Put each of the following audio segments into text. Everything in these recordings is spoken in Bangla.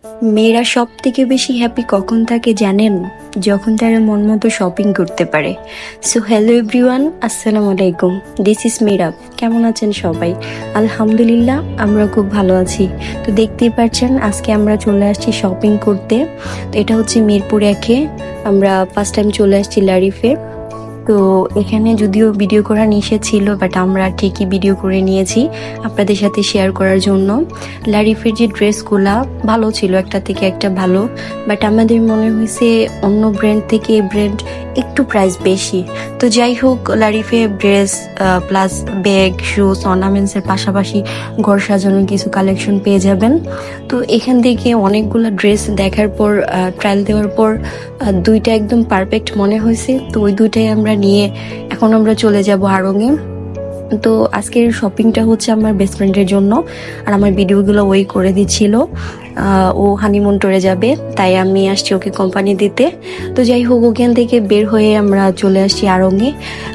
মেয়েরা সব থেকে বেশি হ্যাপি কখন থাকে জানেন? যখন তারা মন মতো শপিং করতে পারে। সো হ্যালো এভরিওয়ান, আসসালামু আলাইকুম। This is Mirab. কেমন আছেন সবাই? আলহামদুলিল্লাহ, আমরা খুব ভালো আছি। তো দেখতেই পাচ্ছেন আজকে আমরা চলে আসছি শপিং করতে। তো এটা হচ্ছে মিরপুর একে। আমরা ফার্স্ট টাইম চলে আসছি লারিফে। তো এখানে যদিও ভিডিও করা নিষেধ ছিল, বাট আমরা ঠিকই ভিডিও করে নিয়েছি আপনাদের সাথে শেয়ার করার জন্য। লারিফের যে ড্রেসগুলা ভালো ছিল, একটা থেকে একটা ভালো, বাট আমাদের মনে হয়েছে অন্য ব্র্যান্ড থেকে এই ব্র্যান্ড একটু প্রাইস বেশি। তো যাই হোক, লারিফে ড্রেস প্লাস ব্যাগ, শুজ, অর্নামেন্টসের পাশাপাশি ঘর সাজানোর কিছু কালেকশন পেয়ে যাবেন। তো এখান থেকে অনেকগুলো ড্রেস দেখার পর, ট্রায়াল দেওয়ার পর দুইটা একদম পারফেক্ট মনে হয়েছে। তো ওই দুইটাই আমরা নিয়ে এখন আমরা চলে যাব আড়ংয়ে। তো আজকের শপিংটা হচ্ছে আমার বেস্ট ফ্রেন্ডের জন্য, আর আমার ভিডিওগুলো ওই করে দিচ্ছিল। ও হানিমুন ট্যুরে যাবে, তাই আমি আসছি ওকে কোম্পানি দিতে। তো যাই হোক, ওখান থেকে বের হয়ে আমরা চলে আসছি আড়ংয়ে।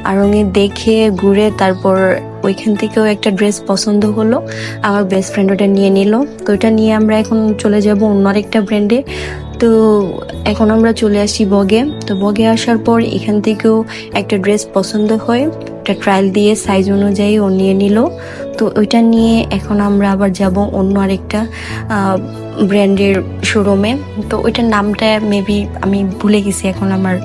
আড়ংয়ে দেখে ঘুরে তারপর ওইখান থেকেও একটা ড্রেস পছন্দ হলো, আমার বেস্ট ফ্রেন্ড ওটা নিয়ে নিল। তো ওটা নিয়ে আমরা এখন চলে যাব অন্য আরেকটা ব্র্যান্ডে। তো এখন আমরা চলে আসছি বগে। তো বগে আসার পর এখান থেকেও একটা ড্রেস পছন্দ হয়, একটা ট্রায়াল দিয়ে সাইজ অনুযায়ী ও নিয়ে নিল। তো ওইটা নিয়ে এখন আমরা আবার যাব অন্য আরেকটা ব্র্যান্ডের শোরুমে। তো ওইটার নামটা মেবি আমি ভুলে গেছি, এখন আমার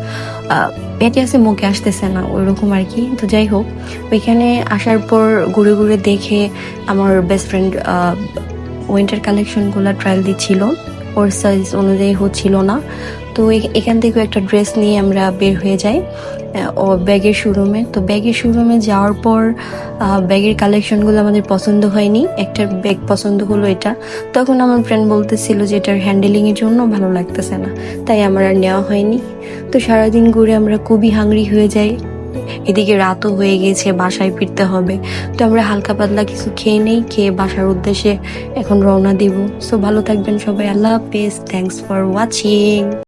পেটে আছে, মুখে আসতেছে না, ওইরকম আর কি। তো যাই হোক, ওইখানে আসার পর ঘুরে ঘুরে দেখে আমার বেস্ট ফ্রেন্ড উইন্টার কালেকশনগুলো ট্রায়াল দিচ্ছিল, ওর সাইজ অনুযায়ী হচ্ছিল না। তো এখান থেকেও একটা ড্রেস নিয়ে আমরা বের হয়ে যাই ও ব্যাগের শোরুমে। তো ব্যাগের শোরুমে যাওয়ার পর ব্যাগের কালেকশনগুলো আমাদের পছন্দ হয়নি, একটা ব্যাগ পছন্দ হলো এটা। তখন আমার ফ্রেন্ড বলতেছিল যে এটার হ্যান্ডেলিংয়ের জন্য ভালো লাগতেছে না, তাই আমার আর নেওয়া হয়নি। তো সারাদিন ঘুরে আমরা খুবই হাংরি হয়ে যাই, এদিকে রাতও হয়ে গেছে, বাসায় ফিরতে হবে। তো আমরা হালকা পাতলা কিছু খেয়ে নেই, খেয়ে বাসার উদ্দেশ্যে এখন রওনা দিব। সো ভালো থাকবেন সবাই, আল্লাহ হাফেজ, থ্যাংকস ফর ওয়াচিং।